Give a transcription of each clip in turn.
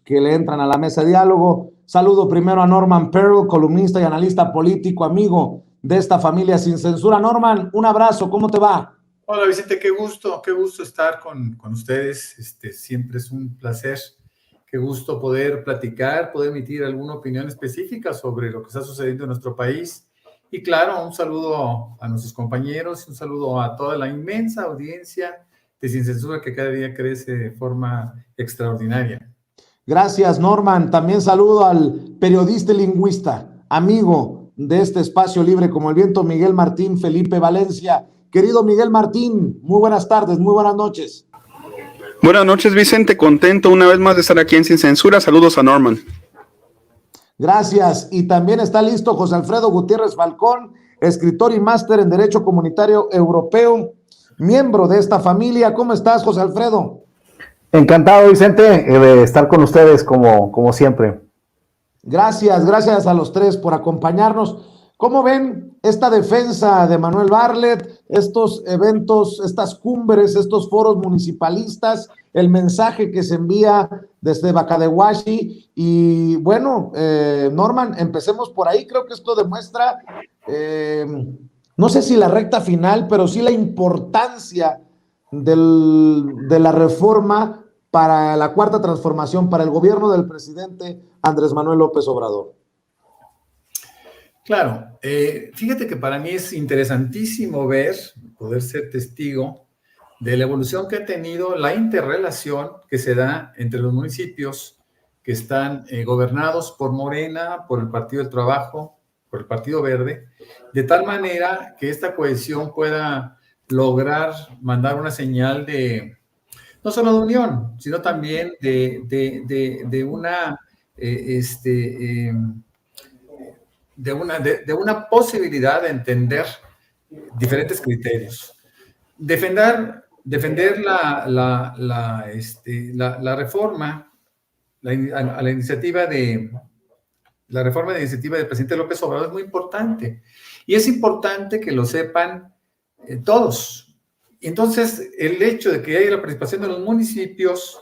que le entran a la mesa de diálogo. Saludo primero a Norman Pearl, columnista y analista político, amigo de esta familia Sin Censura. Norman, un abrazo, ¿cómo te va? Hola Vicente, qué gusto estar con ustedes. Siempre es un placer, qué gusto poder platicar, poder emitir alguna opinión específica sobre lo que está sucediendo en nuestro país. Y claro, un saludo a nuestros compañeros, un saludo a toda la inmensa audiencia de Sin Censura que cada día crece de forma extraordinaria. Gracias, Norman. También saludo al periodista y lingüista, amigo de este espacio libre como el viento, Miguel Martín Felipe Valencia. Querido Miguel Martín, muy buenas tardes, muy buenas noches. Buenas noches, Vicente. Contento una vez más de estar aquí en Sin Censura. Saludos a Norman. Gracias. Y también está listo José Alfredo Gutiérrez Falcón, escritor y máster en Derecho Comunitario Europeo, miembro de esta familia. ¿Cómo estás, José Alfredo? Encantado, Vicente, de estar con ustedes como siempre. Gracias a los tres por acompañarnos. ¿Cómo ven esta defensa de Manuel Bartlett, estos eventos, estas cumbres, estos foros municipalistas, el mensaje que se envía desde Bacadehuashi? Y bueno, Norman, empecemos por ahí. Creo que esto demuestra, no sé si la recta final, pero sí la importancia de la reforma para la cuarta transformación, para el gobierno del presidente Andrés Manuel López Obrador. Claro, fíjate que para mí es interesantísimo poder ser testigo de la evolución que ha tenido la interrelación que se da entre los municipios que están gobernados por Morena, por el Partido del Trabajo, por el Partido Verde, de tal manera que esta cohesión pueda lograr mandar una señal de, no solo de unión, sino también de una posibilidad de entender diferentes criterios. Defender la reforma, a la iniciativa la reforma de iniciativa del presidente López Obrador es muy importante. Y es importante que lo sepan todos. Entonces, el hecho de que haya la participación de los municipios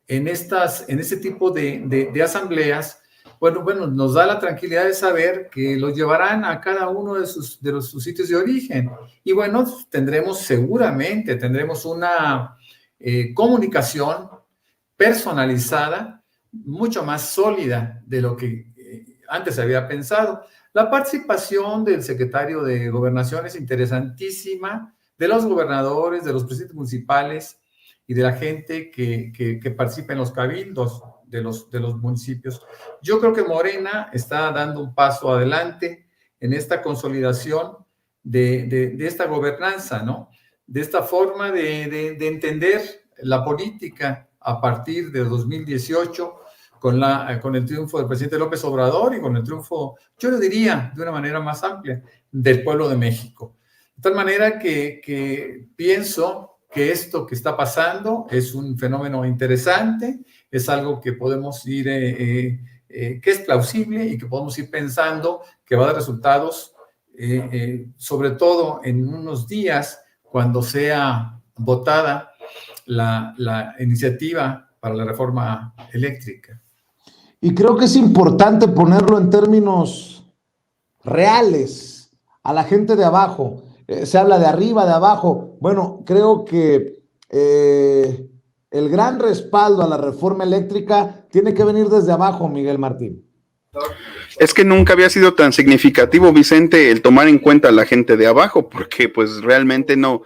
en este tipo de asambleas, bueno, nos da la tranquilidad de saber que los llevarán a cada uno de sus sitios de origen. Y bueno, seguramente tendremos una comunicación personalizada, mucho más sólida de lo que antes se había pensado. La participación del secretario de Gobernación es interesantísima, de los gobernadores, de los presidentes municipales y de la gente que participa en los cabildos de los municipios. Yo creo que Morena está dando un paso adelante en esta consolidación de esta gobernanza, ¿no? De esta forma de entender la política a partir de 2018 con el triunfo del presidente López Obrador y con el triunfo, yo lo diría de una manera más amplia, del pueblo de México. De tal manera que pienso que esto que está pasando es un fenómeno interesante, es algo que podemos ir, que es plausible y que podemos ir pensando que va a dar resultados, sobre todo en unos días cuando sea votada la iniciativa para la reforma eléctrica. Y creo que es importante ponerlo en términos reales a la gente de abajo. Se habla de arriba, de abajo. Bueno, creo que el gran respaldo a la reforma eléctrica tiene que venir desde abajo, Miguel Martín. Es que nunca había sido tan significativo, Vicente, el tomar en cuenta a la gente de abajo, porque pues realmente no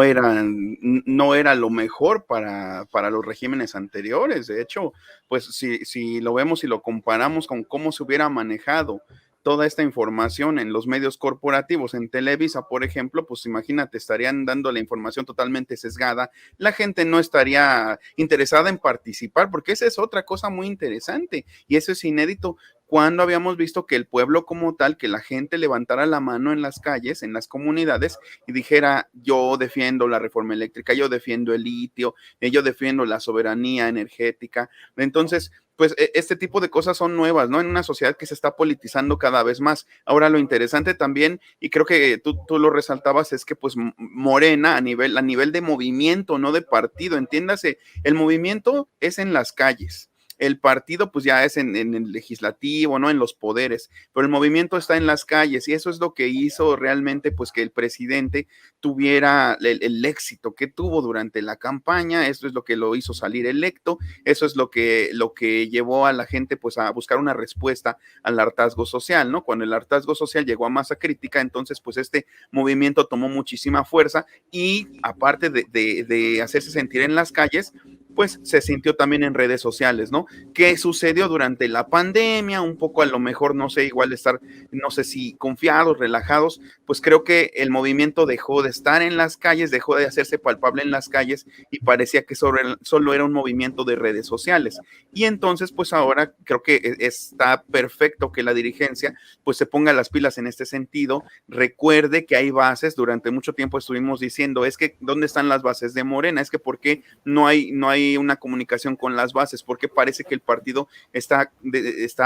era lo mejor para los regímenes anteriores. De hecho, pues si lo vemos y lo comparamos con cómo se hubiera manejado toda esta información en los medios corporativos, en Televisa, por ejemplo, pues imagínate, estarían dando la información totalmente sesgada, la gente no estaría interesada en participar, porque esa es otra cosa muy interesante, y eso es inédito. Cuando habíamos visto que el pueblo como tal, que la gente levantara la mano en las calles, en las comunidades, y dijera, yo defiendo la reforma eléctrica, yo defiendo el litio, yo defiendo la soberanía energética? Entonces, pues este tipo de cosas son nuevas, ¿no? En una sociedad que se está politizando cada vez más. Ahora, lo interesante también, y creo que tú lo resaltabas, es que pues Morena a nivel de movimiento, no de partido, entiéndase, el movimiento es en las calles. el partido pues ya es en el legislativo, ¿no? En los poderes, pero el movimiento está en las calles y eso es lo que hizo realmente pues que el presidente tuviera el éxito que tuvo durante la campaña, eso es lo que lo hizo salir electo, eso es lo que llevó a la gente pues a buscar una respuesta al hartazgo social, ¿no? Cuando el hartazgo social llegó a masa crítica, entonces pues este movimiento tomó muchísima fuerza y aparte de hacerse sentir en las calles, pues se sintió también en redes sociales, ¿no? ¿Qué sucedió durante la pandemia? Un poco a lo mejor, no sé, igual estar, no sé si confiados, relajados, pues creo que el movimiento dejó de estar en las calles, dejó de hacerse palpable en las calles y parecía que solo era un movimiento de redes sociales. Y entonces, pues ahora creo que está perfecto que la dirigencia pues se ponga las pilas en este sentido, recuerde que hay bases, durante mucho tiempo estuvimos diciendo, es que ¿dónde están las bases de Morena? Es que ¿por qué no hay una comunicación con las bases? Porque parece que el partido está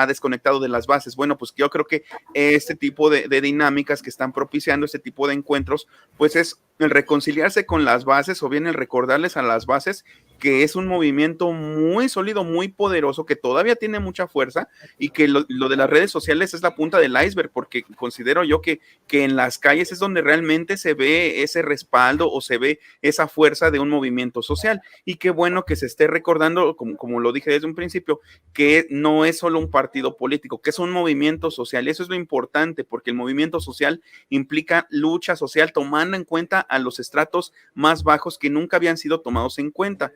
desconectado de las bases. Bueno, pues yo creo que este tipo de dinámicas que están propiciando este tipo de encuentros, pues es el reconciliarse con las bases o bien el recordarles a las bases que es un movimiento muy sólido, muy poderoso, que todavía tiene mucha fuerza y que lo de las redes sociales es la punta del iceberg, porque considero yo que en las calles es donde realmente se ve ese respaldo o se ve esa fuerza de un movimiento social. Y qué bueno que se esté recordando, como lo dije desde un principio, que no es solo un partido político, que es un movimiento social. Eso es lo importante, porque el movimiento social implica lucha social tomando en cuenta a los estratos más bajos que nunca habían sido tomados en cuenta.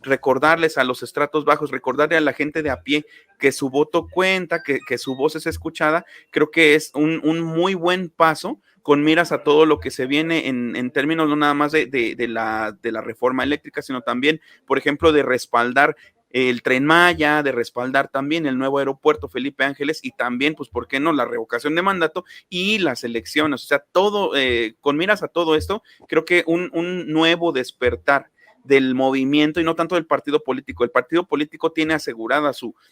Recordarles a los estratos bajos, recordarle a la gente de a pie que su voto cuenta, que su voz es escuchada, creo que es un muy buen paso con miras a todo lo que se viene en términos no nada más de la reforma eléctrica, sino también, por ejemplo, de respaldar el Tren Maya, de respaldar también el nuevo aeropuerto Felipe Ángeles y también, pues, ¿por qué no?, la revocación de mandato y las elecciones. O sea, todo, con miras a todo esto, creo que un nuevo despertar del movimiento y no tanto del partido político. El partido político tiene asegurada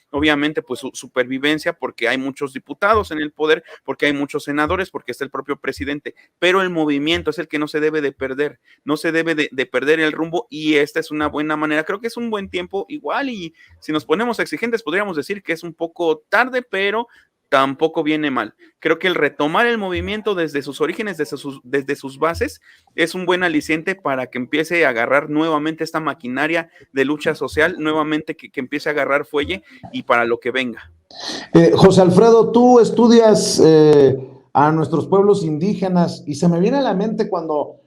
obviamente, pues su supervivencia porque hay muchos diputados en el poder, porque hay muchos senadores, porque está el propio presidente, pero el movimiento es el que no se debe de perder, no se debe de perder el rumbo y esta es una buena manera. Creo que es un buen tiempo igual y si nos ponemos exigentes podríamos decir que es un poco tarde, pero tampoco viene mal. Creo que el retomar el movimiento desde sus orígenes, desde sus bases, es un buen aliciente para que empiece a agarrar nuevamente esta maquinaria de lucha social, nuevamente que empiece a agarrar fuelle y para lo que venga. José Alfredo, tú estudias a nuestros pueblos indígenas y se me viene a la mente cuando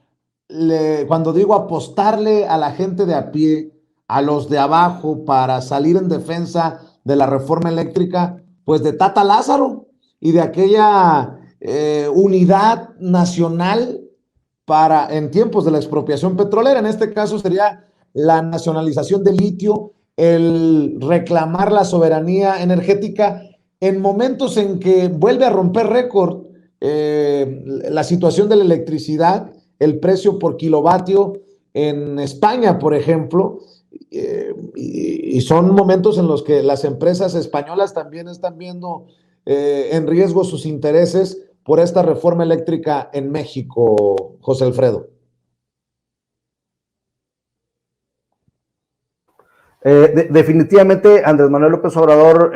digo apostarle a la gente de a pie, a los de abajo para salir en defensa de la reforma eléctrica, pues de Tata Lázaro y de aquella unidad nacional en tiempos de la expropiación petrolera. En este caso sería la nacionalización del litio, el reclamar la soberanía energética en momentos en que vuelve a romper récord la situación de la electricidad, el precio por kilovatio en España, por ejemplo, y son momentos en los que las empresas españolas también están viendo en riesgo sus intereses por esta reforma eléctrica en México, José Alfredo. Definitivamente Andrés Manuel López Obrador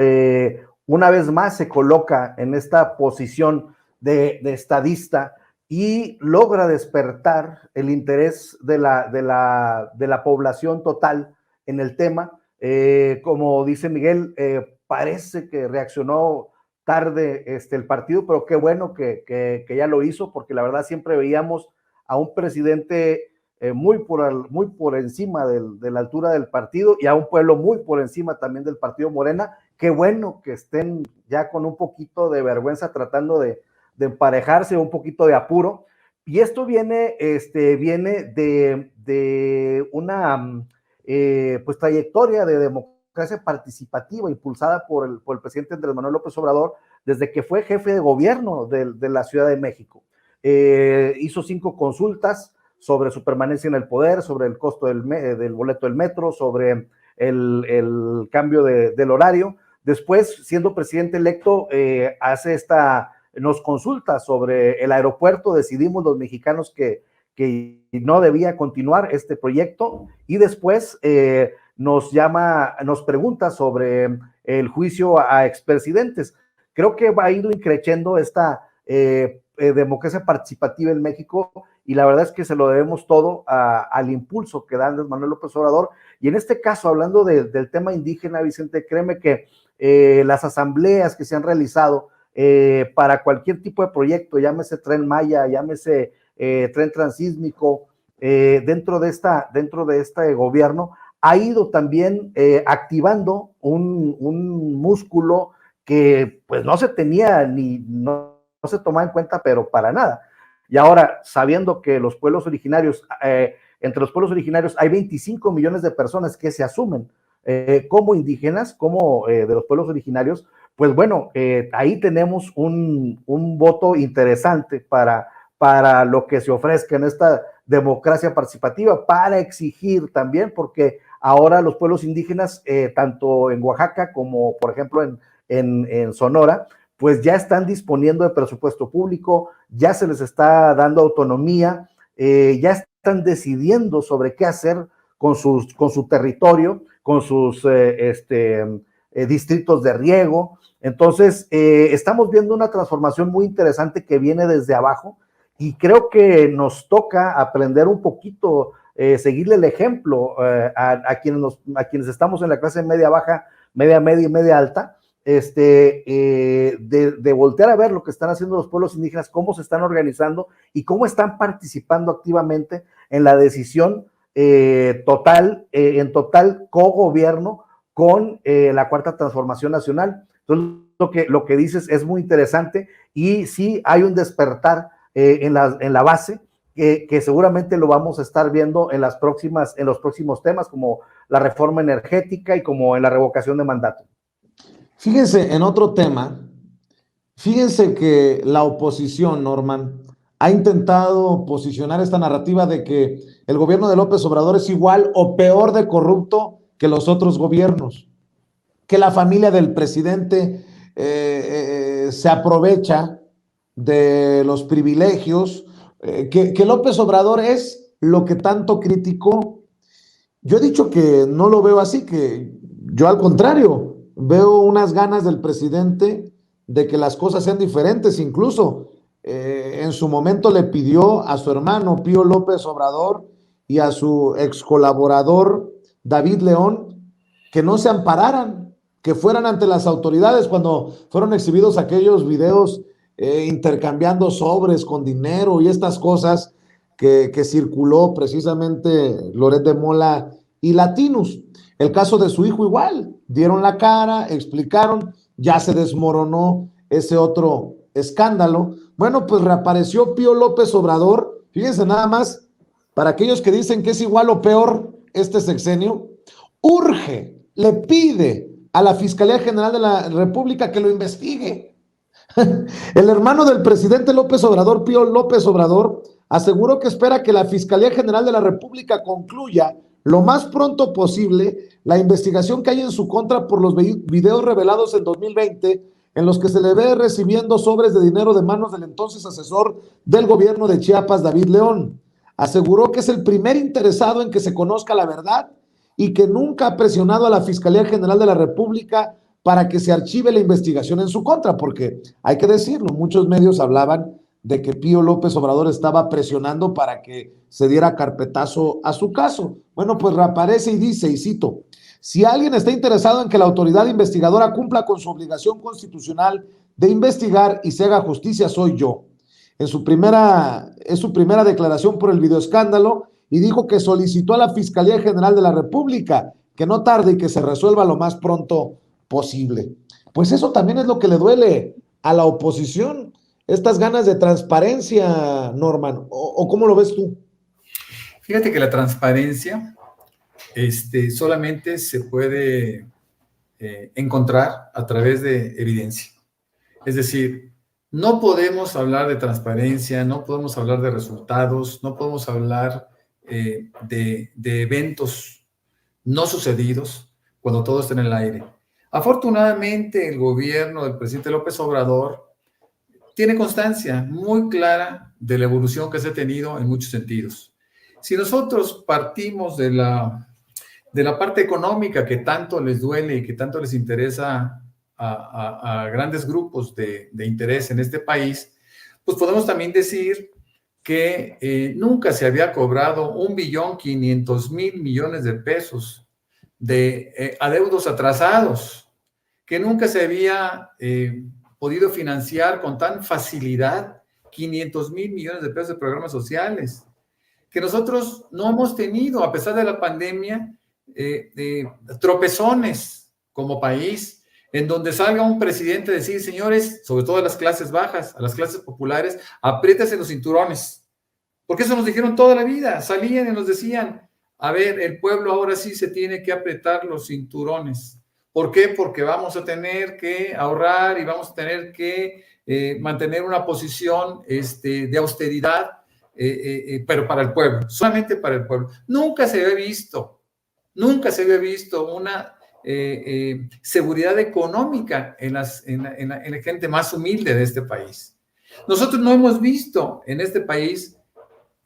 una vez más se coloca en esta posición de estadista y logra despertar el interés de la población total en el tema. Como dice Miguel, parece que reaccionó tarde el partido, pero qué bueno que ya lo hizo, porque la verdad siempre veíamos a un presidente muy por encima de la altura del partido y a un pueblo muy por encima también del partido Morena. Qué bueno que estén ya con un poquito de vergüenza tratando de emparejarse, un poquito de apuro. Y esto viene de una pues trayectoria de democracia participativa impulsada por el presidente Andrés Manuel López Obrador desde que fue jefe de gobierno de la Ciudad de México. Hizo 5 consultas sobre su permanencia en el poder, sobre el costo del boleto del metro, sobre el cambio del horario. Después, siendo presidente electo, nos consulta sobre el aeropuerto. Decidimos los mexicanos que no debía continuar este proyecto y después nos pregunta sobre el juicio a expresidentes. Creo que ha ido increciendo esta democracia participativa en México, y la verdad es que se lo debemos todo al impulso que da Andrés Manuel López Obrador. Y en este caso, hablando del tema indígena, Vicente, créeme que las asambleas que se han realizado para cualquier tipo de proyecto, llámese Tren Maya, llámese tren transísmico, dentro de este gobierno, ha ido también activando un músculo que pues no se tenía no se tomaba en cuenta, pero para nada. Y ahora, sabiendo que los pueblos originarios, entre los pueblos originarios hay 25 millones de personas que se asumen como indígenas, como de los pueblos originarios, pues bueno, ahí tenemos un voto interesante para lo que se ofrezca en esta democracia participativa, para exigir también, porque ahora los pueblos indígenas, tanto en Oaxaca como, por ejemplo, en Sonora, pues ya están disponiendo de presupuesto público, ya se les está dando autonomía, ya están decidiendo sobre qué hacer con su territorio, con sus distritos de riego. Entonces, estamos viendo una transformación muy interesante que viene desde abajo, y creo que nos toca aprender un poquito, seguirle el ejemplo a quienes estamos en la clase media baja, media y media alta, de voltear a ver lo que están haciendo los pueblos indígenas, cómo se están organizando y cómo están participando activamente en la decisión en total cogobierno con la Cuarta Transformación Nacional. Entonces, lo que dices es muy interesante, y sí hay un despertar en la base, que seguramente lo vamos a estar viendo en los próximos temas, como la reforma energética y como en la revocación de mandato. Fíjense en otro tema, fíjense que la oposición, Norman, ha intentado posicionar esta narrativa de que el gobierno de López Obrador es igual o peor de corrupto que los otros gobiernos, que la familia del presidente se aprovecha de los privilegios, que López Obrador es lo que tanto criticó. Yo he dicho que no lo veo así, que yo al contrario, veo unas ganas del presidente de que las cosas sean diferentes. Incluso en su momento le pidió a su hermano Pío López Obrador y a su ex colaborador David León que no se ampararan, que fueran ante las autoridades cuando fueron exhibidos aquellos videos intercambiando sobres con dinero y estas cosas que circuló precisamente Loret de Mola y Latinus. El caso de su hijo igual, dieron la cara, explicaron, ya se desmoronó ese otro escándalo. Bueno, pues reapareció Pío López Obrador, fíjense nada más, para aquellos que dicen que es igual o peor este sexenio, urge, le pide a la Fiscalía General de la República que lo investigue. El hermano del presidente López Obrador, Pío López Obrador, aseguró que espera que la Fiscalía General de la República concluya lo más pronto posible la investigación que hay en su contra por los videos revelados en 2020 en los que se le ve recibiendo sobres de dinero de manos del entonces asesor del gobierno de Chiapas, David León. Aseguró que es el primer interesado en que se conozca la verdad y que nunca ha presionado a la Fiscalía General de la República para que se archive la investigación en su contra, porque hay que decirlo, muchos medios hablaban de que Pío López Obrador estaba presionando para que se diera carpetazo a su caso. Bueno, pues reaparece y dice, y cito, si alguien está interesado en que la autoridad investigadora cumpla con su obligación constitucional de investigar y se haga justicia, soy yo. Es su primera declaración por el videoescándalo y dijo que solicitó a la Fiscalía General de la República que no tarde y que se resuelva lo más pronto posible. Pues eso también es lo que le duele a la oposición, estas ganas de transparencia, Norman, ¿o cómo lo ves tú? Fíjate que la transparencia solamente se puede encontrar a través de evidencia. Es decir, no podemos hablar de transparencia, no podemos hablar de resultados, no podemos hablar de eventos no sucedidos cuando todo está en el aire. Afortunadamente, el gobierno del presidente López Obrador tiene constancia muy clara de la evolución que se ha tenido en muchos sentidos. Si nosotros partimos de de la parte económica que tanto les duele y que tanto les interesa a grandes grupos de interés en este país, pues podemos también decir que nunca se había cobrado 1.500.000.000.000 de pesos de adeudos atrasados, que nunca se había podido financiar con tan facilidad 500.000 millones de pesos de programas sociales, que nosotros no hemos tenido, a pesar de la pandemia, tropezones como país, en donde salga un presidente a decir, señores, sobre todo a las clases bajas, a las clases populares, apriétense los cinturones, porque eso nos dijeron toda la vida, salían y nos decían, a ver, el pueblo ahora sí se tiene que apretar los cinturones. ¿Por qué? Porque vamos a tener que ahorrar y vamos a tener que mantener una posición de austeridad, pero para el pueblo, solamente para el pueblo. Nunca se había visto una seguridad económica en la gente más humilde de este país. Nosotros no hemos visto en este país,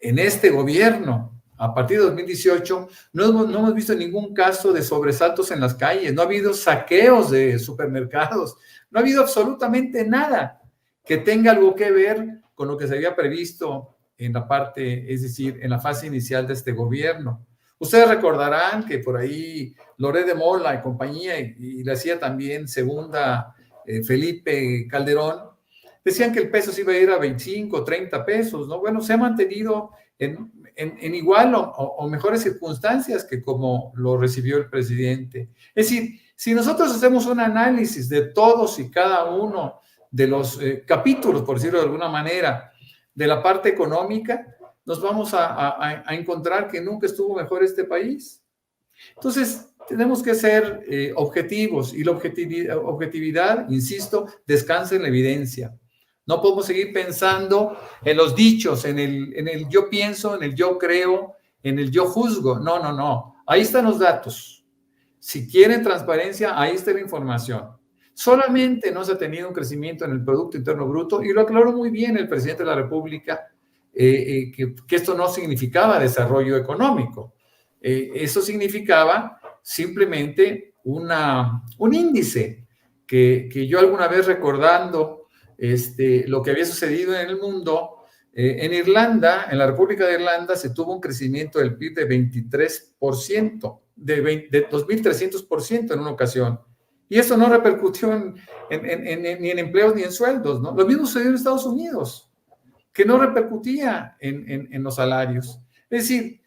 en este gobierno, a partir de 2018, no hemos visto ningún caso de sobresaltos en las calles, no ha habido saqueos de supermercados, no ha habido absolutamente nada que tenga algo que ver con lo que se había previsto en la parte, es decir, en la fase inicial de este gobierno. Ustedes recordarán que por ahí Loret de Mola y compañía, y le hacía también segunda Felipe Calderón, decían que el peso se iba a ir a 25, 30 pesos, ¿no? Bueno, se ha mantenido en igual o mejores circunstancias que como lo recibió el presidente. Es decir, si nosotros hacemos un análisis de todos y cada uno de los capítulos, por decirlo de alguna manera, de la parte económica, nos vamos a encontrar que nunca estuvo mejor este país. Entonces, tenemos que ser objetivos, y la objetividad, insisto, descansa en la evidencia. No podemos seguir pensando en los dichos, en el yo pienso, en el yo creo, en el yo juzgo. No, no, no. Ahí están los datos. Si quieren transparencia, ahí está la información. Solamente no se ha tenido un crecimiento en el Producto Interno Bruto, y lo aclaró muy bien el presidente de la República, que esto no significaba desarrollo económico. Eso significaba simplemente un índice que yo alguna vez recordando lo que había sucedido en el mundo, en Irlanda, en la República de Irlanda, se tuvo un crecimiento del PIB de 23%, de 2.300% en una ocasión. Y eso no repercutió ni en empleos ni en sueldos, ¿no? Lo mismo sucedió en Estados Unidos, que no repercutía en los salarios. Es decir,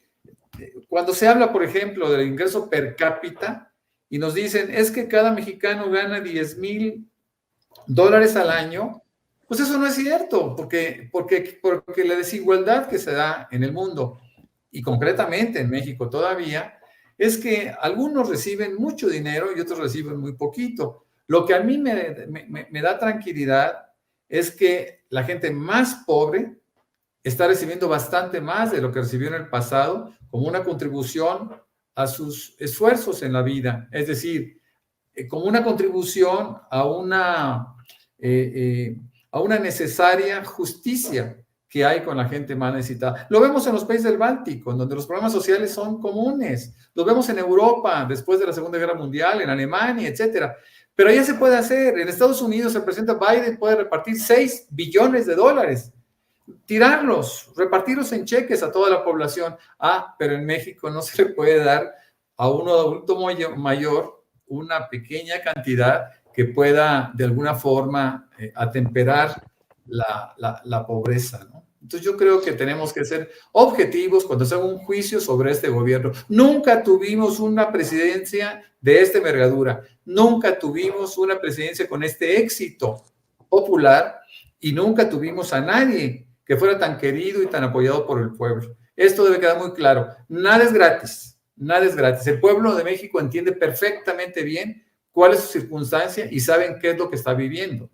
cuando se habla, por ejemplo, del ingreso per cápita y nos dicen, es que cada mexicano gana $10,000 al año, pues eso no es cierto, porque la desigualdad que se da en el mundo, y concretamente en México todavía, es que algunos reciben mucho dinero y otros reciben muy poquito. Lo que a mí me da tranquilidad es que la gente más pobre está recibiendo bastante más de lo que recibió en el pasado como una contribución a sus esfuerzos en la vida, es decir, como una contribución a una necesaria justicia que hay con la gente más necesitada. Lo vemos en los países del Báltico, en donde los programas sociales son comunes. Lo vemos en Europa, después de la Segunda Guerra Mundial, en Alemania, etcétera. Pero ya se puede hacer. En Estados Unidos el presidente Biden puede repartir $6 billones, tirarlos, repartirlos en cheques a toda la población. Pero en México no se le puede dar a un adulto mayor una pequeña cantidad que pueda de alguna forma atemperar la pobreza, ¿no? Entonces yo creo que tenemos que ser objetivos cuando se haga un juicio sobre este gobierno. Nunca tuvimos una presidencia de esta envergadura, nunca tuvimos una presidencia con este éxito popular y nunca tuvimos a nadie que fuera tan querido y tan apoyado por el pueblo. Esto debe quedar muy claro. Nada es gratis, nada es gratis. El pueblo de México entiende perfectamente bien cuál es su circunstancia y saben qué es lo que está viviendo.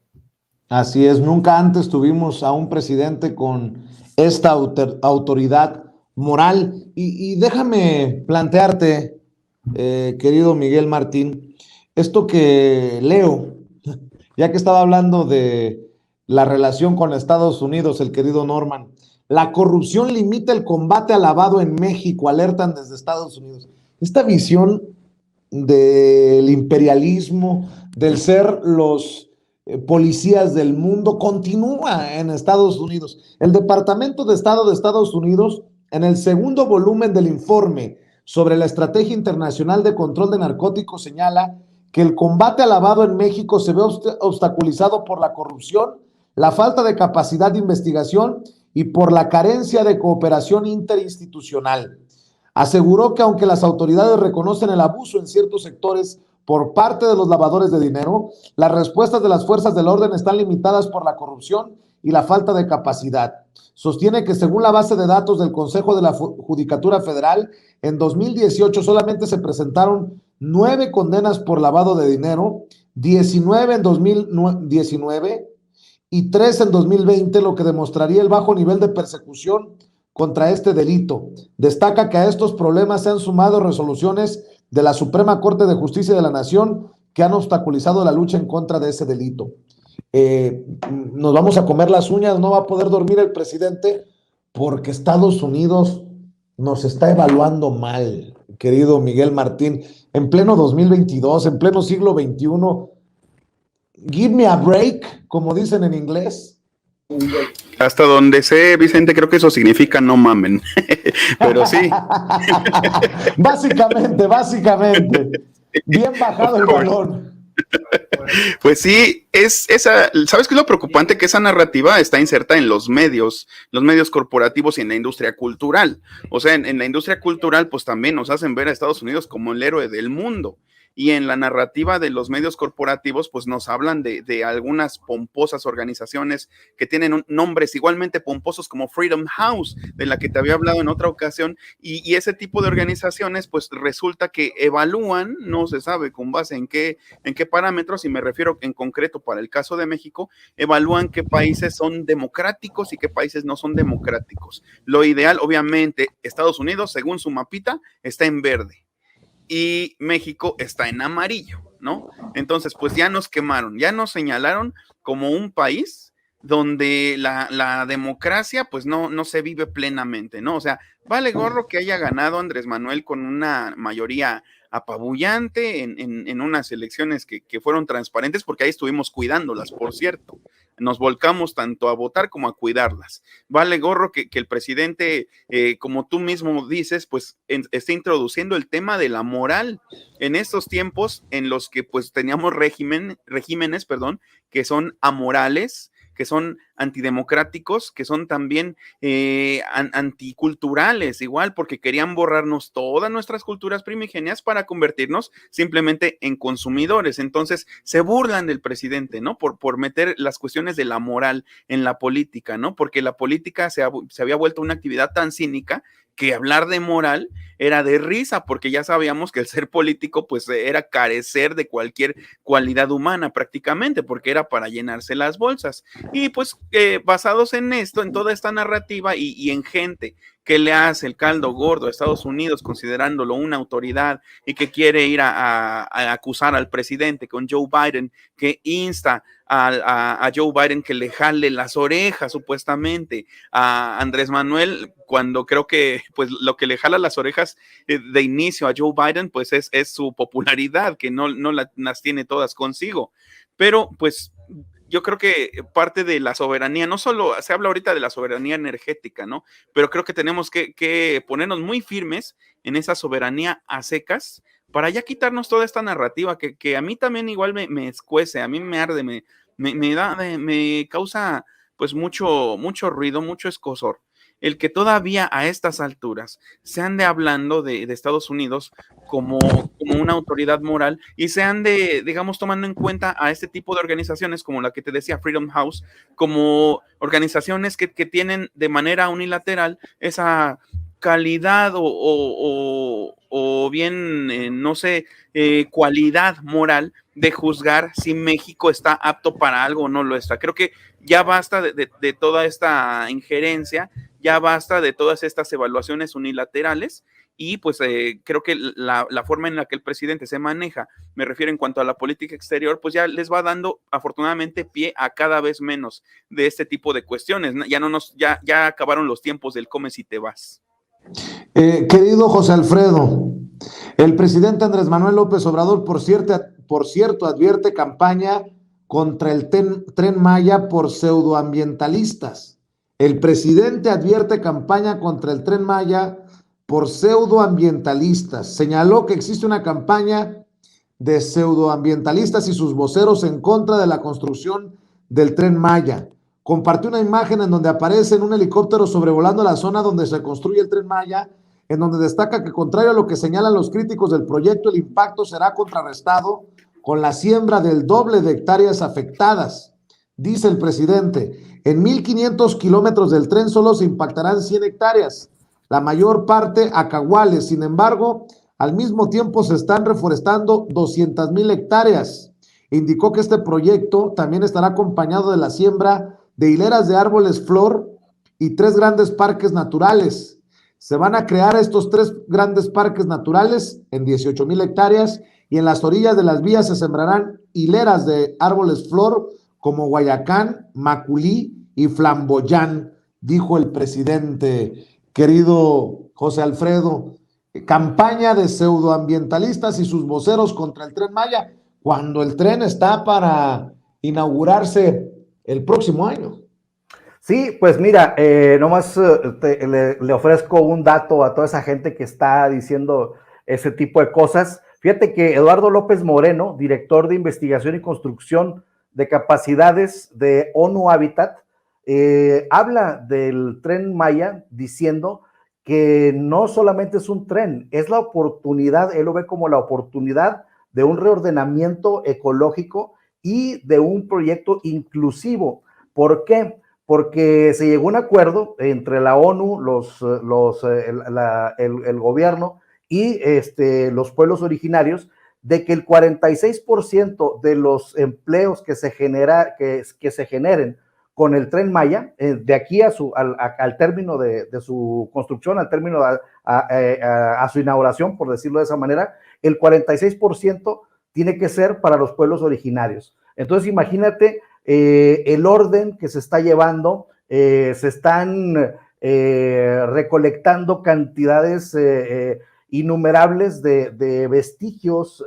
Así es, nunca antes tuvimos a un presidente con esta autoridad moral. Y déjame plantearte, querido Miguel Martín, esto que leo, ya que estaba hablando de la relación con Estados Unidos, el querido Norman, la corrupción limita el combate al lavado en México, alertan desde Estados Unidos. esta visión del imperialismo, del ser los policías del mundo, continúa en Estados Unidos. El Departamento de Estado de Estados Unidos, en el segundo volumen del informe sobre la Estrategia Internacional de Control de Narcóticos, señala que el combate al lavado en México se ve obstaculizado por la corrupción, la falta de capacidad de investigación y por la carencia de cooperación interinstitucional. Aseguró que aunque las autoridades reconocen el abuso en ciertos sectores por parte de los lavadores de dinero, las respuestas de las fuerzas del orden están limitadas por la corrupción y la falta de capacidad. Sostiene que según la base de datos del Consejo de la Judicatura Federal, en 2018 solamente se presentaron 9 condenas por lavado de dinero, 19 en 2019 y 3 en 2020, lo que demostraría el bajo nivel de persecución contra este delito. Destaca que a estos problemas se han sumado resoluciones de la Suprema Corte de Justicia de la Nación que han obstaculizado la lucha en contra de ese delito. Nos vamos a comer las uñas, no va a poder dormir el presidente porque Estados Unidos nos está evaluando mal, querido Miguel Martín, en pleno 2022, en pleno siglo XXI. Give me a break, como dicen en inglés. Hasta donde sé, Vicente, creo que eso significa no mamen, pero sí. Básicamente. Bien bajado el balón. Pues sí, ¿sabes qué es lo preocupante? Que esa narrativa está inserta en los medios corporativos y en la industria cultural. O sea, en la industria cultural, pues también nos hacen ver a Estados Unidos como el héroe del mundo. Y en la narrativa de los medios corporativos, pues nos hablan de algunas pomposas organizaciones que tienen nombres igualmente pomposos como Freedom House, de la que te había hablado en otra ocasión, y ese tipo de organizaciones, pues resulta que evalúan, no se sabe con base en qué parámetros, y me refiero en concreto para el caso de México, evalúan qué países son democráticos y qué países no son democráticos. Lo ideal, obviamente, Estados Unidos, según su mapita, está en verde. Y México está en amarillo, ¿no? Entonces, pues ya nos quemaron, ya nos señalaron como un país donde la democracia, pues no se vive plenamente, ¿no? O sea, vale gorro que haya ganado Andrés Manuel con una mayoría apabullante en unas elecciones que fueron transparentes, porque ahí estuvimos cuidándolas, por cierto. Nos volcamos tanto a votar como a cuidarlas. Vale gorro que el presidente, como tú mismo dices, pues esté introduciendo el tema de la moral en estos tiempos en los que pues teníamos regímenes, que son amorales, que son antidemocráticos, que son también anticulturales, igual, porque querían borrarnos todas nuestras culturas primigenias para convertirnos simplemente en consumidores. Entonces, se burlan del presidente, ¿no? Por meter las cuestiones de la moral en la política, ¿no? Porque la política se había vuelto una actividad tan cínica que hablar de moral era de risa, porque ya sabíamos que el ser político pues era carecer de cualquier cualidad humana prácticamente, porque era para llenarse las bolsas. Y pues basados en esto, en toda esta narrativa y en gente que le hace el caldo gordo a Estados Unidos considerándolo una autoridad y que quiere ir a acusar al presidente con Joe Biden, que insta a Joe Biden que le jale las orejas supuestamente a Andrés Manuel, cuando creo que pues lo que le jala las orejas de inicio a Joe Biden pues es su popularidad, que no las tiene todas consigo, pero pues yo creo que parte de la soberanía, no solo se habla ahorita de la soberanía energética, ¿no? Pero creo que tenemos que ponernos muy firmes en esa soberanía a secas para ya quitarnos toda esta narrativa que a mí también igual me escuece, a mí me arde, me causa pues mucho ruido, mucho escozor. El que todavía a estas alturas se ande hablando de Estados Unidos como una autoridad moral y se ande, digamos, tomando en cuenta a este tipo de organizaciones como la que te decía, Freedom House, como organizaciones que tienen de manera unilateral esa calidad o bien, no sé, cualidad moral de juzgar si México está apto para algo o no lo está. Creo que ya basta de toda esta injerencia, ya basta de todas estas evaluaciones unilaterales y pues creo que la forma en la que el presidente se maneja, me refiero en cuanto a la política exterior, pues ya les va dando afortunadamente pie a cada vez menos de este tipo de cuestiones. Ya acabaron los tiempos del come si te vas. Querido José Alfredo, el presidente Andrés Manuel López Obrador, por cierto, advierte campaña contra el Tren Maya por pseudoambientalistas. El presidente advierte campaña contra el Tren Maya por pseudoambientalistas. Señaló que existe una campaña de pseudoambientalistas y sus voceros en contra de la construcción del Tren Maya. Compartió una imagen en donde aparece en un helicóptero sobrevolando la zona donde se construye el Tren Maya, en donde destaca que, contrario a lo que señalan los críticos del proyecto, el impacto será contrarrestado con la siembra del doble de hectáreas afectadas. Dice el presidente, en 1,500 kilómetros del tren solo se impactarán 100 hectáreas, la mayor parte acahuales. Sin embargo, al mismo tiempo se están reforestando 200,000 hectáreas. Indicó que este proyecto también estará acompañado de la siembra de hileras de árboles flor y 3 grandes parques naturales. Se van a crear estos 3 grandes parques naturales en 18,000 hectáreas y en las orillas de las vías se sembrarán hileras de árboles flor como Guayacán, Maculí y Flamboyán, dijo el presidente. Querido José Alfredo, campaña de pseudoambientalistas y sus voceros contra el Tren Maya, cuando el tren está para inaugurarse el próximo año. Sí, pues mira, nomás le ofrezco un dato a toda esa gente que está diciendo ese tipo de cosas. Fíjate que Eduardo López Moreno, director de Investigación y Construcción de Capacidades de ONU Habitat, habla del Tren Maya diciendo que no solamente es un tren, es la oportunidad, él lo ve como la oportunidad de un reordenamiento ecológico y de un proyecto inclusivo. ¿Por qué? Porque se llegó a un acuerdo entre la ONU, el gobierno y los pueblos originarios de que el 46% de los empleos que se generen con el Tren Maya, de aquí al término de su construcción, al término a su inauguración, por decirlo de esa manera, el 46% tiene que ser para los pueblos originarios. Entonces, imagínate el orden que se está llevando, se están recolectando cantidades innumerables de vestigios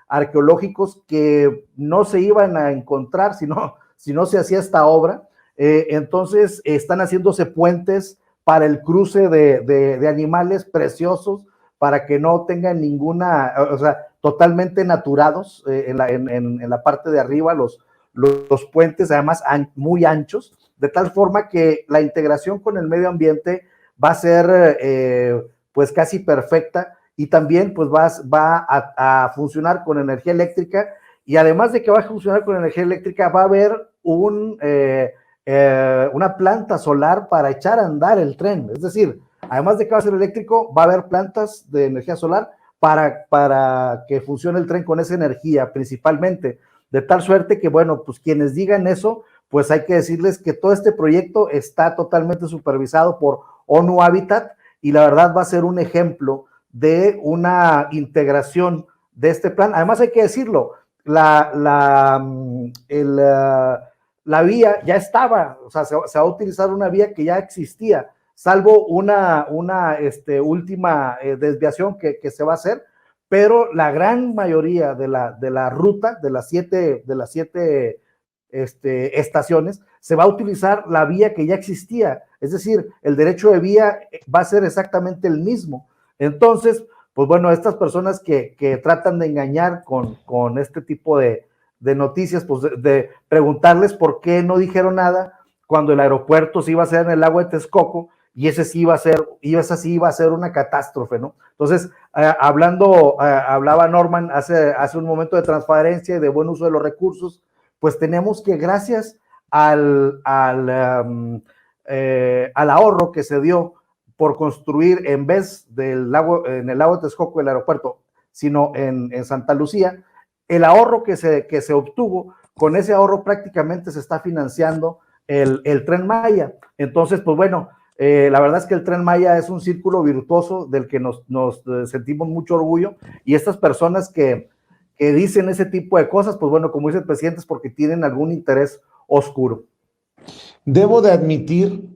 arqueológicos que no se iban a encontrar si no se hacía esta obra. Entonces están haciéndose puentes para el cruce de animales preciosos, para que no tengan ninguna, o sea, totalmente naturados en la parte de arriba, los puentes, además muy anchos, de tal forma que la integración con el medio ambiente va a ser pues casi perfecta, y también pues va a funcionar con energía eléctrica, y además de que va a funcionar con energía eléctrica, va a haber una planta solar para echar a andar el tren. Es decir, además de que va a ser eléctrico, va a haber plantas de energía solar para que funcione el tren con esa energía principalmente, de tal suerte que, bueno, pues quienes digan eso, pues hay que decirles que todo este proyecto está totalmente supervisado por ONU Habitat, y la verdad va a ser un ejemplo de una integración de este plan. Además hay que decirlo, la vía ya estaba, o sea, se va a utilizar una vía que ya existía, salvo una última desviación que se va a hacer, pero la gran mayoría de la ruta, de las siete estaciones, se va a utilizar la vía que ya existía. Es decir, el derecho de vía va a ser exactamente el mismo. Entonces, pues bueno, estas personas que tratan de engañar con este tipo de noticias, pues de preguntarles por qué no dijeron nada cuando el aeropuerto se iba a hacer en el lago de Texcoco, y esa sí iba a ser una catástrofe, ¿no? Entonces, hablaba Norman hace un momento de transparencia y de buen uso de los recursos. Pues tenemos que, gracias al ahorro que se dio por construir, en vez en el lago de Texcoco, el aeropuerto, sino en Santa Lucía, el ahorro que se obtuvo, con ese ahorro prácticamente se está financiando el Tren Maya. Entonces, pues bueno, la verdad es que el Tren Maya es un círculo virtuoso del que nos sentimos mucho orgullo, y estas personas que dicen ese tipo de cosas, pues bueno, como dice el presidente, es porque tienen algún interés oscuro. Debo de admitir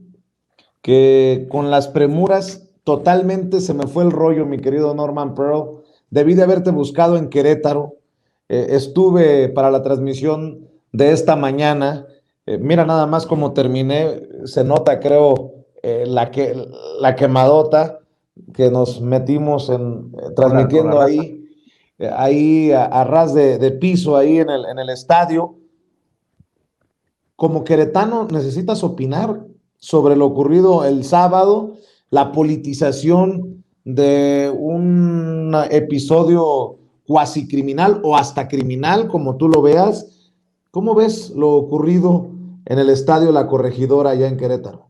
que con las premuras totalmente se me fue el rollo, mi querido Norman Pearl. Debí de haberte buscado en Querétaro. Estuve para la transmisión de esta mañana. Mira nada más cómo terminé. Se nota, creo, la quemadota que nos metimos transmitiendo ahí a ras de piso, ahí en el estadio. Como queretano, necesitas opinar sobre lo ocurrido el sábado, la politización de un episodio cuasi criminal o hasta criminal, como tú lo veas. ¿Cómo ves lo ocurrido en el estadio La Corregidora allá en Querétaro?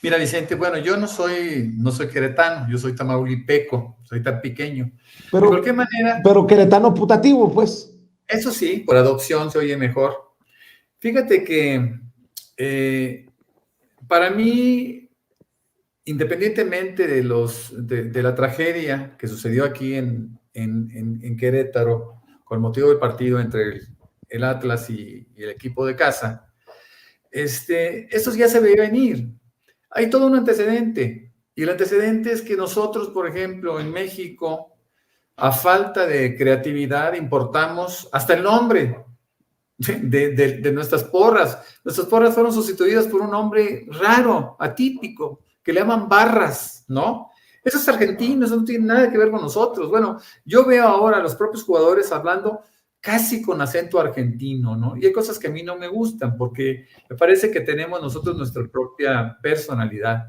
Mira, Vicente, bueno, yo no soy queretano, yo soy tamaulipeco, soy tan pequeño. Pero, de cualquier manera... Pero queretano putativo, pues. Eso sí, por adopción se oye mejor. Fíjate que para mí, independientemente de la tragedia que sucedió aquí en Querétaro, con motivo del partido entre el Atlas y el equipo de casa, esto ya se veía venir. Hay todo un antecedente, y el antecedente es que nosotros, por ejemplo, en México, a falta de creatividad, importamos hasta el nombre de nuestras porras. Nuestras porras fueron sustituidas por un nombre raro, atípico, que le llaman barras, ¿no? Eso es argentino, eso no tiene nada que ver con nosotros. Bueno, yo veo ahora a los propios jugadores hablando casi con acento argentino, ¿no? Y hay cosas que a mí no me gustan, porque me parece que tenemos nosotros nuestra propia personalidad.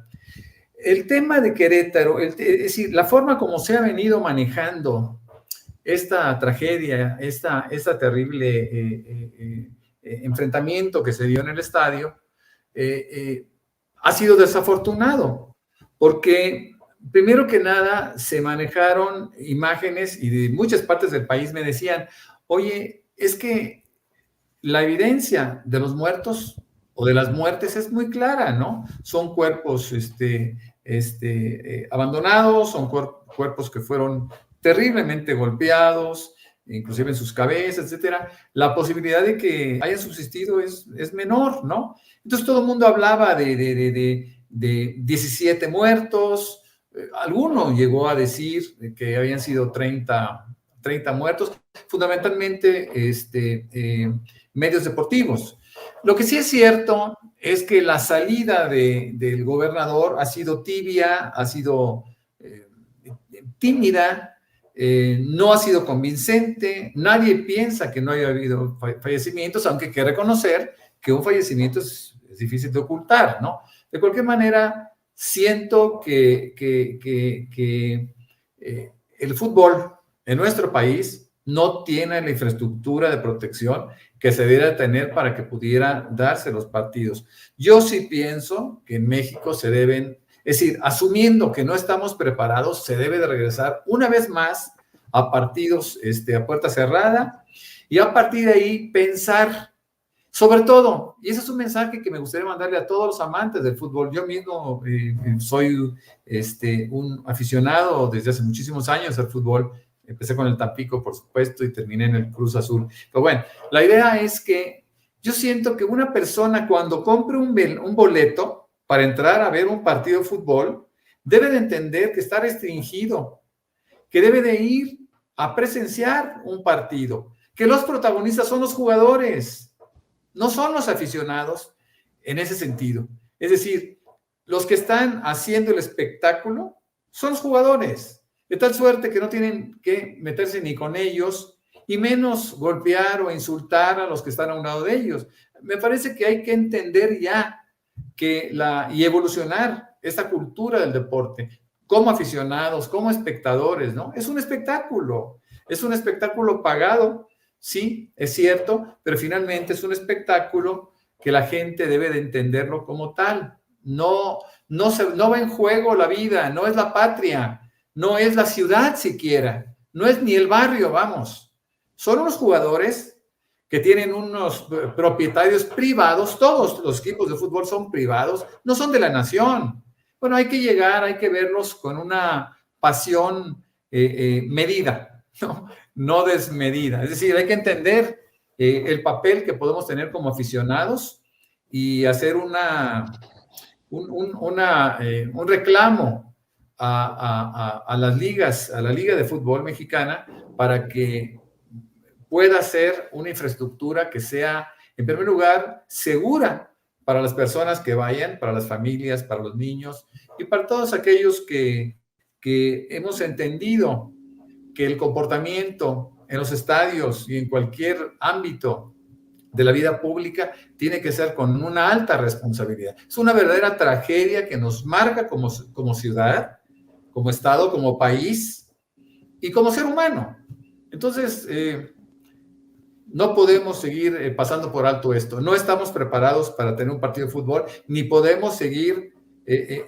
El tema de Querétaro, es decir, la forma como se ha venido manejando esta tragedia, esta terrible enfrentamiento que se dio en el estadio, ha sido desafortunado, porque primero que nada se manejaron imágenes y de muchas partes del país me decían, oye, es que la evidencia de los muertos o de las muertes es muy clara, ¿no? Son cuerpos abandonados, son cuerpos que fueron terriblemente golpeados, inclusive en sus cabezas, etcétera. La posibilidad de que hayan subsistido es menor, ¿no? Entonces todo el mundo hablaba de 17 muertos, alguno llegó a decir que habían sido 30 muertos, fundamentalmente medios deportivos. Lo que sí es cierto es que la salida del gobernador ha sido tibia, ha sido tímida, no ha sido convincente, nadie piensa que no haya habido fallecimientos, aunque hay que reconocer que un fallecimiento es difícil de ocultar, ¿no? De cualquier manera, siento que el fútbol en nuestro país no tiene la infraestructura de protección que se debiera tener para que pudiera darse los partidos. Yo sí pienso que en México se deben, es decir, asumiendo que no estamos preparados, se debe de regresar una vez más a partidos a puerta cerrada y a partir de ahí pensar, sobre todo, y ese es un mensaje que me gustaría mandarle a todos los amantes del fútbol. Yo mismo soy un aficionado desde hace muchísimos años al fútbol. Empecé con el Tampico, por supuesto, y terminé en el Cruz Azul. Pero bueno, la idea es que yo siento que una persona cuando compre un boleto para entrar a ver un partido de fútbol, debe de entender que está restringido, que debe de ir a presenciar un partido, que los protagonistas son los jugadores, no son los aficionados en ese sentido. Es decir, los que están haciendo el espectáculo son los jugadores, de tal suerte que no tienen que meterse ni con ellos y menos golpear o insultar a los que están a un lado de ellos. Me parece que hay que entender ya y evolucionar esta cultura del deporte como aficionados, como espectadores, ¿no? Es un espectáculo pagado, sí, es cierto, pero finalmente es un espectáculo que la gente debe de entenderlo como tal. No va en juego la vida, no es la patria, no es la ciudad siquiera, no es ni el barrio, vamos. Son unos jugadores que tienen unos propietarios privados, todos los equipos de fútbol son privados, no son de la nación. Bueno, hay que verlos con una pasión medida, no desmedida. Es decir, hay que entender el papel que podemos tener como aficionados y hacer un reclamo a las ligas, a la Liga de Fútbol Mexicana, para que pueda ser una infraestructura que sea, en primer lugar, segura para las personas que vayan, para las familias, para los niños y para todos aquellos que hemos entendido que el comportamiento en los estadios y en cualquier ámbito de la vida pública tiene que ser con una alta responsabilidad. Es una verdadera tragedia que nos marca como ciudad, como Estado, como país y como ser humano. Entonces, no podemos seguir pasando por alto esto. No estamos preparados para tener un partido de fútbol, ni podemos seguir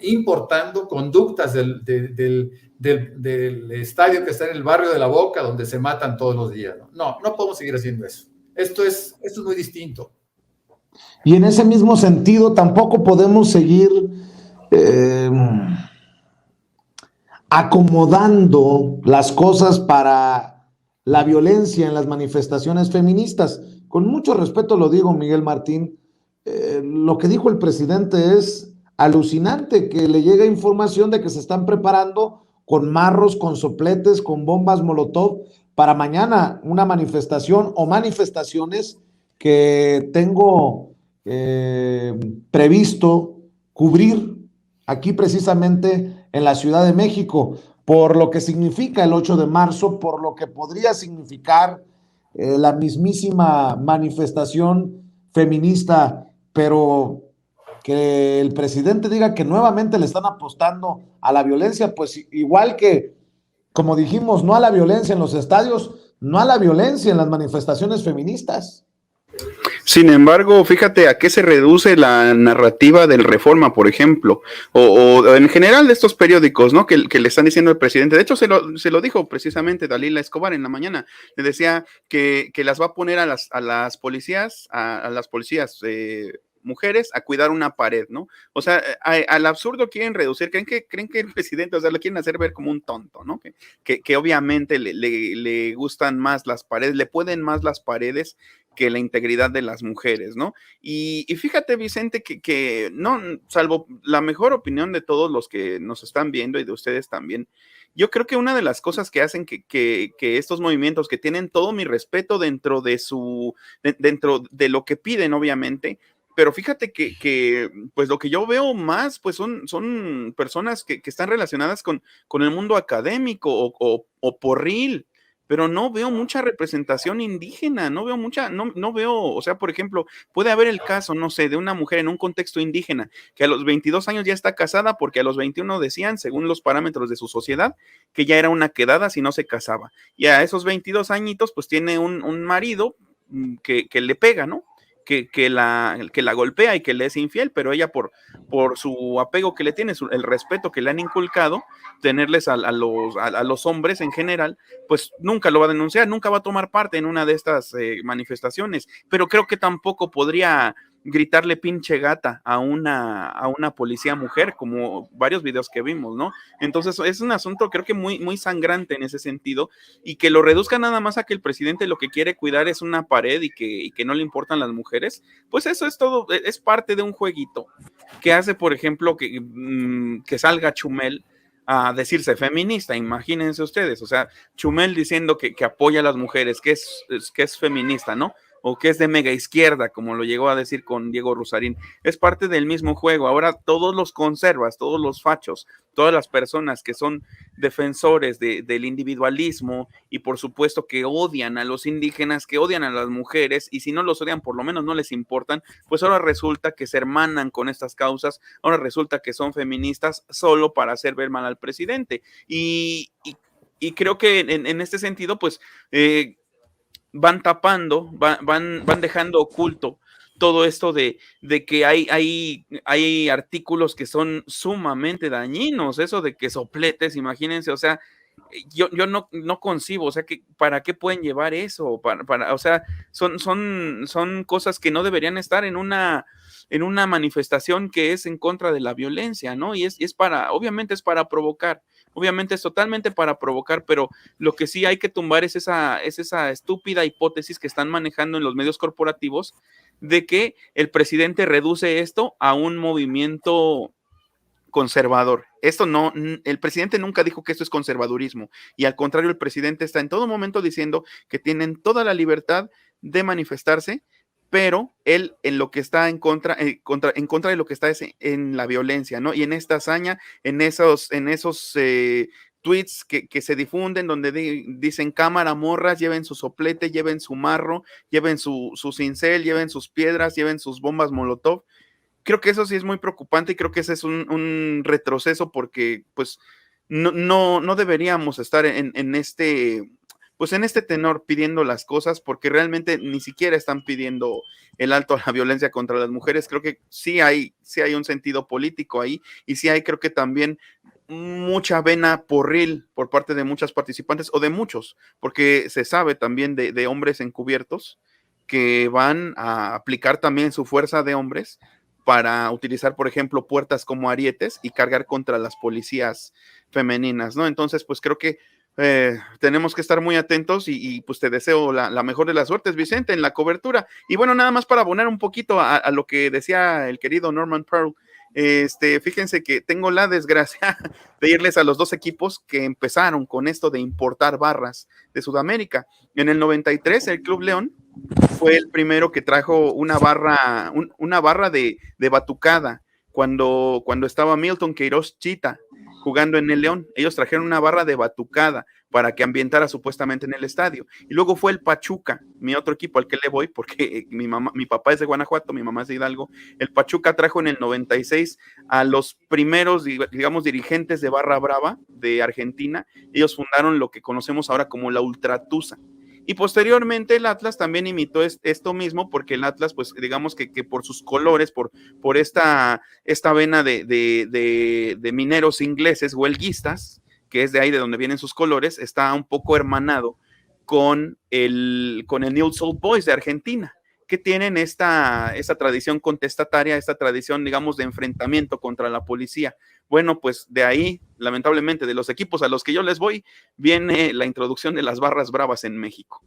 importando conductas del estadio que está en el barrio de La Boca, donde se matan todos los días. No podemos seguir haciendo eso. Esto es muy distinto. Y en ese mismo sentido, tampoco podemos seguir acomodando las cosas para la violencia en las manifestaciones feministas. Con mucho respeto lo digo, Miguel Martín, lo que dijo el presidente es alucinante, que le llega información de que se están preparando con marros, con sopletes, con bombas Molotov para mañana una manifestación o manifestaciones que tengo previsto cubrir aquí precisamente en la Ciudad de México, por lo que significa el 8 de marzo, por lo que podría significar la mismísima manifestación feminista, pero que el presidente diga que nuevamente le están apostando a la violencia, pues igual que, como dijimos, no a la violencia en los estadios, no a la violencia en las manifestaciones feministas. Sin embargo, fíjate a qué se reduce la narrativa del Reforma, por ejemplo, o en general de estos periódicos, ¿no? Que le están diciendo al presidente. De hecho, se lo dijo precisamente Dalila Escobar en la mañana. Le decía que las va a poner a las policías, mujeres a cuidar una pared, ¿no? O sea, al absurdo quieren reducir, creen que el presidente, o sea, lo quieren hacer ver como un tonto, ¿no? Que obviamente le gustan más las paredes, le pueden más las paredes que la integridad de las mujeres, ¿no? Y fíjate, Vicente, que no, salvo la mejor opinión de todos los que nos están viendo y de ustedes también, yo creo que una de las cosas que hacen que estos movimientos, que tienen todo mi respeto dentro de lo que piden, obviamente, pero fíjate que pues lo que yo veo más, pues son personas que están relacionadas con el mundo académico o porril, pero no veo mucha representación indígena, no veo, o sea, por ejemplo, puede haber el caso, no sé, de una mujer en un contexto indígena que a los 22 años ya está casada porque a los 21 decían, según los parámetros de su sociedad, que ya era una quedada si no se casaba. Y a esos 22 añitos, pues tiene un marido que le pega, ¿no? Que la golpea y que le es infiel, pero ella por su apego que le tiene, el respeto que le han inculcado, tenerles a los hombres en general, pues nunca lo va a denunciar, nunca va a tomar parte en una de estas manifestaciones, pero creo que tampoco podría gritarle pinche gata a una policía mujer, como varios videos que vimos, ¿no? Entonces es un asunto creo que muy, muy sangrante en ese sentido, y que lo reduzca nada más a que el presidente lo que quiere cuidar es una pared y que no le importan las mujeres, pues eso es todo, es parte de un jueguito que hace, por ejemplo, que salga Chumel a decirse feminista, imagínense ustedes, o sea, Chumel diciendo que apoya a las mujeres, que es feminista, ¿no? O que es de mega izquierda, como lo llegó a decir con Diego Rusarín, es parte del mismo juego. Ahora todos los conservas, todos los fachos, todas las personas que son defensores del individualismo y por supuesto que odian a los indígenas, que odian a las mujeres, y si no los odian por lo menos no les importan, pues ahora resulta que se hermanan con estas causas, ahora resulta que son feministas solo para hacer ver mal al presidente. Y creo que en este sentido, pues van tapando, van dejando oculto todo esto de que hay artículos que son sumamente dañinos, eso de que sopletes, imagínense, o sea, yo no concibo, o sea, que ¿para qué pueden llevar eso? O sea, son cosas que no deberían estar en una manifestación que es en contra de la violencia, ¿no? Y obviamente es para provocar, obviamente es totalmente para provocar, pero lo que sí hay que tumbar es esa estúpida hipótesis que están manejando en los medios corporativos de que el presidente reduce esto a un movimiento conservador. Esto no, el presidente nunca dijo que esto es conservadurismo, y al contrario, el presidente está en todo momento diciendo que tienen toda la libertad de manifestarse, pero él en lo que está en contra de lo que está es en la violencia, ¿no? Y en esta hazaña, en esos tweets que se difunden donde dicen cámara, morras, lleven su soplete, lleven su marro, lleven su cincel, lleven sus piedras, lleven sus bombas molotov. Creo que eso sí es muy preocupante, y creo que ese es un retroceso, porque pues no deberíamos estar en este, pues en este tenor pidiendo las cosas, porque realmente ni siquiera están pidiendo el alto a la violencia contra las mujeres. Creo que sí hay un sentido político ahí, y sí hay, creo que también mucha vena porril por parte de muchas participantes, o de muchos, porque se sabe también de hombres encubiertos que van a aplicar también su fuerza de hombres para utilizar, por ejemplo, puertas como arietes y cargar contra las policías femeninas, ¿no? Entonces, pues creo que tenemos que estar muy atentos, y pues te deseo la mejor de las suertes, Vicente, en la cobertura. Y bueno, nada más para abonar un poquito a lo que decía el querido Norman Pearl. Fíjense que tengo la desgracia de irles a los dos equipos que empezaron con esto de importar barras de Sudamérica. En el 93, el Club León fue el primero que trajo una barra de batucada cuando estaba Milton Queiroz Chita jugando en el León. Ellos trajeron una barra de batucada para que ambientara supuestamente en el estadio. Y luego fue el Pachuca, mi otro equipo al que le voy, porque mi papá es de Guanajuato, mi mamá es de Hidalgo. El Pachuca trajo en el 96 a los primeros, digamos, dirigentes de Barra Brava de Argentina. Ellos fundaron lo que conocemos ahora como la Ultratusa. Y posteriormente el Atlas también imitó esto mismo, porque el Atlas, pues digamos que por sus colores, por esta vena de mineros ingleses, huelguistas, que es de ahí de donde vienen sus colores, está un poco hermanado con el Newell's Old Boys de Argentina, que tienen esta tradición contestataria, esta tradición, digamos, de enfrentamiento contra la policía. Bueno, pues de ahí, lamentablemente, de los equipos a los que yo les voy, viene la introducción de las barras bravas en México.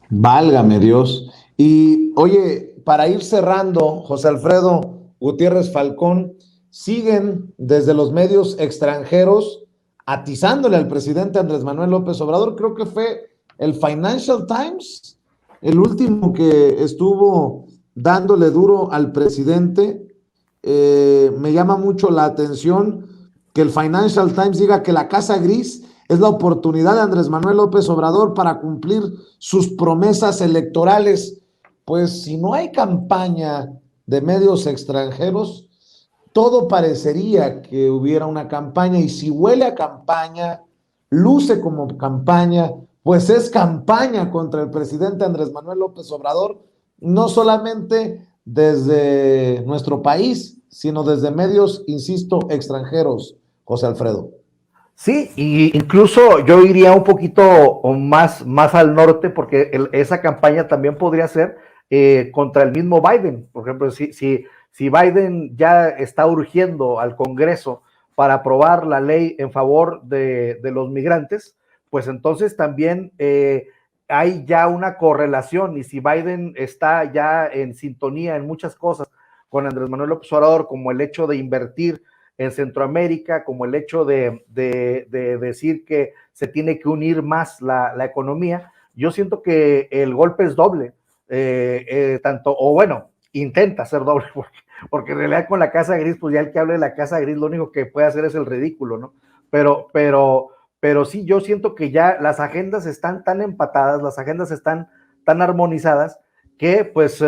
Válgame Dios. Y oye, para ir cerrando, José Alfredo Gutiérrez Falcón, siguen desde los medios extranjeros atizándole al presidente Andrés Manuel López Obrador. Creo que fue el Financial Times el último que estuvo dándole duro al presidente. Me llama mucho la atención que el Financial Times diga que la Casa Gris es la oportunidad de Andrés Manuel López Obrador para cumplir sus promesas electorales. Pues si no hay campaña de medios extranjeros, todo parecería que hubiera una campaña, y si huele a campaña, luce como campaña, pues es campaña contra el presidente Andrés Manuel López Obrador, no solamente desde nuestro país, sino desde medios, insisto, extranjeros, José Alfredo. Sí, y incluso yo iría un poquito más al norte, porque esa campaña también podría ser contra el mismo Biden. Por ejemplo, si Biden ya está urgiendo al Congreso para aprobar la ley en favor de los migrantes, pues entonces también hay ya una correlación, y si Biden está ya en sintonía en muchas cosas con Andrés Manuel López Obrador, como el hecho de invertir en Centroamérica, como el hecho de decir que se tiene que unir más la economía, yo siento que el golpe es doble, intenta ser doble, porque en realidad con la Casa Gris, pues ya el que hable de la Casa Gris lo único que puede hacer es el ridículo, ¿no? Pero sí, yo siento que ya las agendas están tan empatadas, las agendas están tan armonizadas, que pues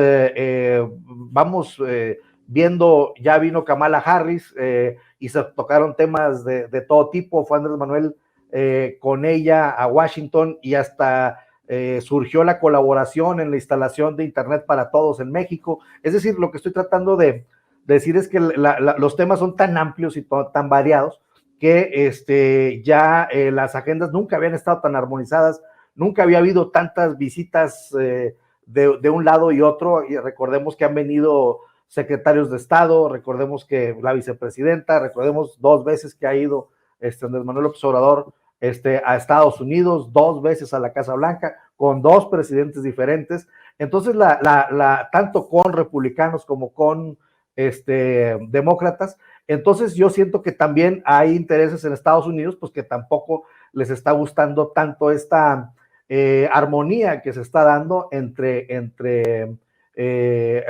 vamos viendo, ya vino Kamala Harris y se tocaron temas de todo tipo, fue Andrés Manuel con ella a Washington, y hasta surgió la colaboración en la instalación de Internet para Todos en México. Es decir, lo que estoy tratando de decir es que los temas son tan amplios y tan variados, que ya las agendas nunca habían estado tan armonizadas, nunca había habido tantas visitas de un lado y otro, y recordemos que han venido secretarios de Estado, recordemos que la vicepresidenta, recordemos 2 veces que ha ido Andrés Manuel López Obrador a Estados Unidos, 2 veces a la Casa Blanca, con 2 presidentes diferentes. Entonces, tanto con republicanos como con demócratas, Entonces yo siento que también hay intereses en Estados Unidos, pues que tampoco les está gustando tanto esta armonía que se está dando entre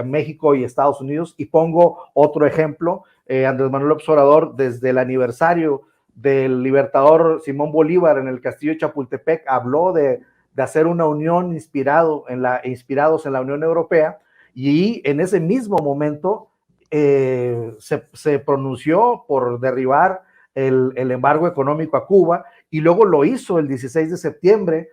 México y Estados Unidos. Y pongo otro ejemplo, Andrés Manuel López Obrador, desde el aniversario del libertador Simón Bolívar en el Castillo de Chapultepec, habló de hacer una unión inspirados en la Unión Europea, y en ese mismo momento se pronunció por derribar el embargo económico a Cuba, y luego lo hizo el 16 de septiembre,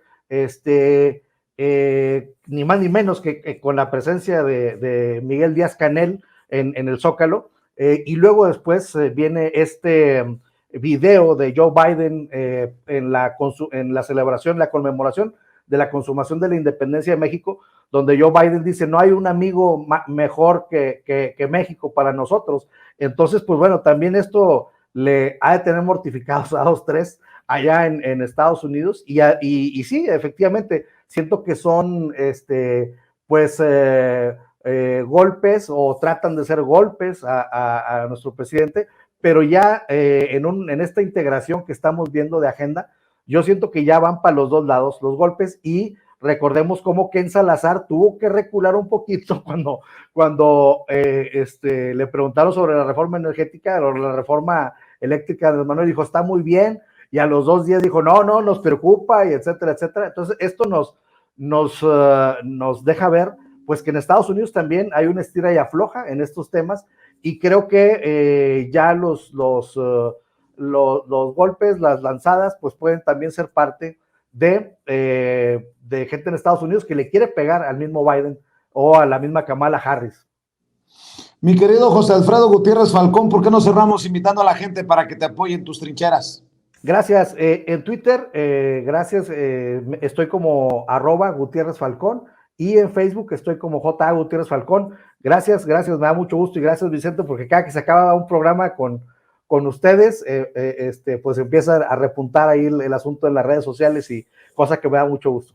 ni más ni menos que con la presencia de Miguel Díaz-Canel en el Zócalo, y luego después viene este video de Joe Biden en la celebración, la conmemoración de la consumación de la independencia de México, donde Joe Biden dice, no hay un amigo mejor que México para nosotros. Entonces, pues bueno, también esto le ha de tener mortificados a 2-3 allá en Estados Unidos, y sí, efectivamente, siento que son, golpes, o tratan de ser golpes a nuestro presidente, pero ya en esta integración que estamos viendo de agenda, yo siento que ya van para los dos lados los golpes. Y recordemos cómo Ken Salazar tuvo que recular un poquito cuando le preguntaron sobre la reforma energética o la reforma eléctrica de Manuel, dijo, está muy bien, y a los 2 días dijo, no, nos preocupa, y etcétera, etcétera. Entonces esto nos deja ver pues que en Estados Unidos también hay una estira y afloja en estos temas, y creo que ya los golpes, las lanzadas, pues pueden también ser parte de gente en Estados Unidos que le quiere pegar al mismo Biden o a la misma Kamala Harris. Mi querido José Alfredo Gutiérrez Falcón, ¿por qué no cerramos invitando a la gente para que te apoye en tus trincheras? Gracias. En Twitter, gracias, estoy como @Gutiérrez Falcón, y en Facebook estoy como J. Gutiérrez Falcón. Gracias, me da mucho gusto, y gracias, Vicente, porque cada que se acaba un programa con ustedes, pues empieza a repuntar ahí el asunto en las redes sociales, y cosa que me da mucho gusto.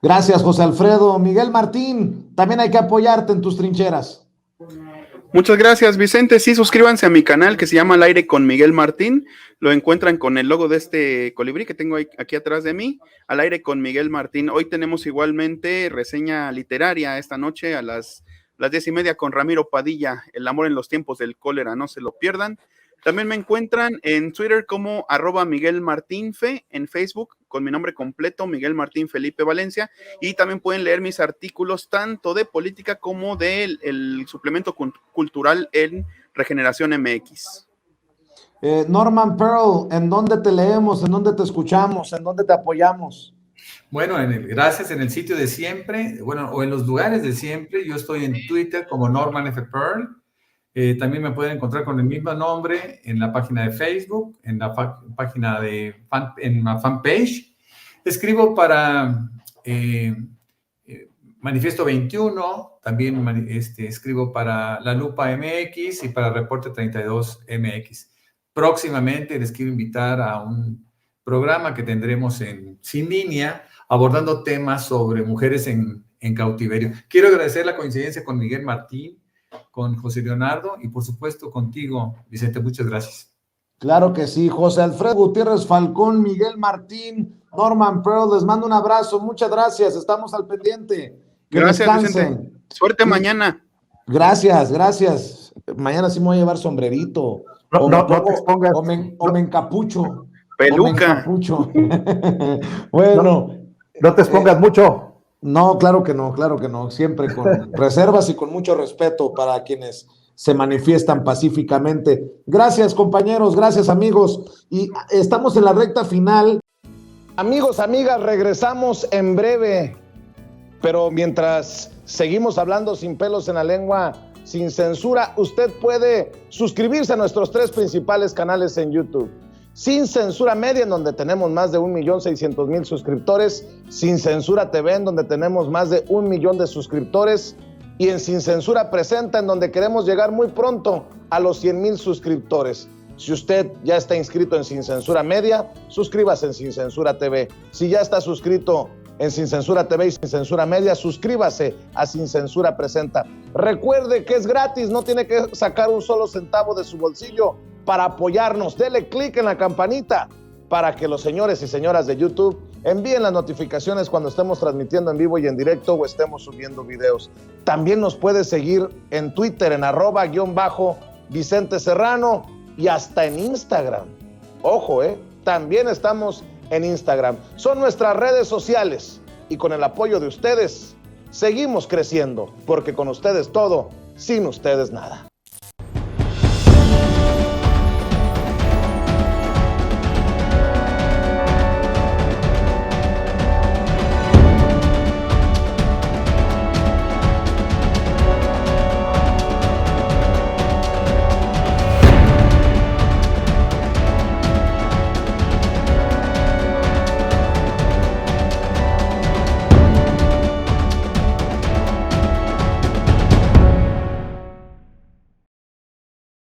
Gracias, José Alfredo. Miguel Martín, también hay que apoyarte en tus trincheras. Muchas gracias, Vicente. Sí, suscríbanse a mi canal que se llama Al Aire con Miguel Martín. Lo encuentran con el logo de este colibrí que tengo aquí atrás de mí, Al Aire con Miguel Martín. Hoy tenemos igualmente reseña literaria esta noche a las 10:30 con Ramiro Padilla, El amor en los tiempos del cólera, no se lo pierdan. También me encuentran en Twitter como @MiguelMartinfe, en Facebook con mi nombre completo, Miguel Martín Felipe Valencia, y también pueden leer mis artículos tanto de política como del suplemento cultural en Regeneración MX. Norman Pearl, ¿en dónde te leemos? ¿En dónde te escuchamos? ¿En dónde te apoyamos? Bueno, gracias, en el sitio de siempre, o en los lugares de siempre. Yo estoy en Twitter como Norman F. Pearl. También me pueden encontrar con el mismo nombre en la página de Facebook, en la página en la fanpage. Escribo para Manifiesto 21, también escribo para La Lupa MX y para Reporte 32 MX. Próximamente les quiero invitar a un programa que tendremos Sin Línea, abordando temas sobre mujeres en cautiverio. Quiero agradecer la coincidencia con Miguel Martín, con José Leonardo, y por supuesto contigo, Vicente. Muchas gracias. Claro que sí. José Alfredo Gutiérrez Falcón, Miguel Martín, Norman Pearl, les mando un abrazo. Muchas gracias. Estamos al pendiente. Que gracias, descansen. Vicente. Suerte mañana. Gracias. Mañana sí me voy a llevar sombrerito. No te expongas. O me encapucho. Peluca. Bueno. No te expongas mucho. No, claro que no, siempre con reservas y con mucho respeto para quienes se manifiestan pacíficamente. Gracias, compañeros, gracias, amigos, y estamos en la recta final. Amigos, amigas, regresamos en breve, pero mientras seguimos hablando sin pelos en la lengua, sin censura, usted puede suscribirse a nuestros 3 principales canales en YouTube. Sin Censura Media, en donde tenemos más de 1,600,000 suscriptores, Sin Censura TV, en donde tenemos más de 1 millón de suscriptores, y en Sin Censura Presenta, en donde queremos llegar muy pronto a los 100,000 suscriptores. Si usted ya está inscrito en Sin Censura Media, suscríbase en Sin Censura TV. Si ya está suscrito en Sin Censura TV y Sin Censura Media, suscríbase a Sin Censura Presenta. Recuerde que es gratis, no tiene que sacar un solo centavo de su bolsillo para apoyarnos. Dele clic en la campanita para que los señores y señoras de YouTube envíen las notificaciones cuando estemos transmitiendo en vivo y en directo o estemos subiendo videos. También nos puede seguir en Twitter en @Vicente Serrano y hasta en Instagram. Ojo, también estamos en Instagram. Son nuestras redes sociales y con el apoyo de ustedes seguimos creciendo, porque con ustedes todo, sin ustedes nada.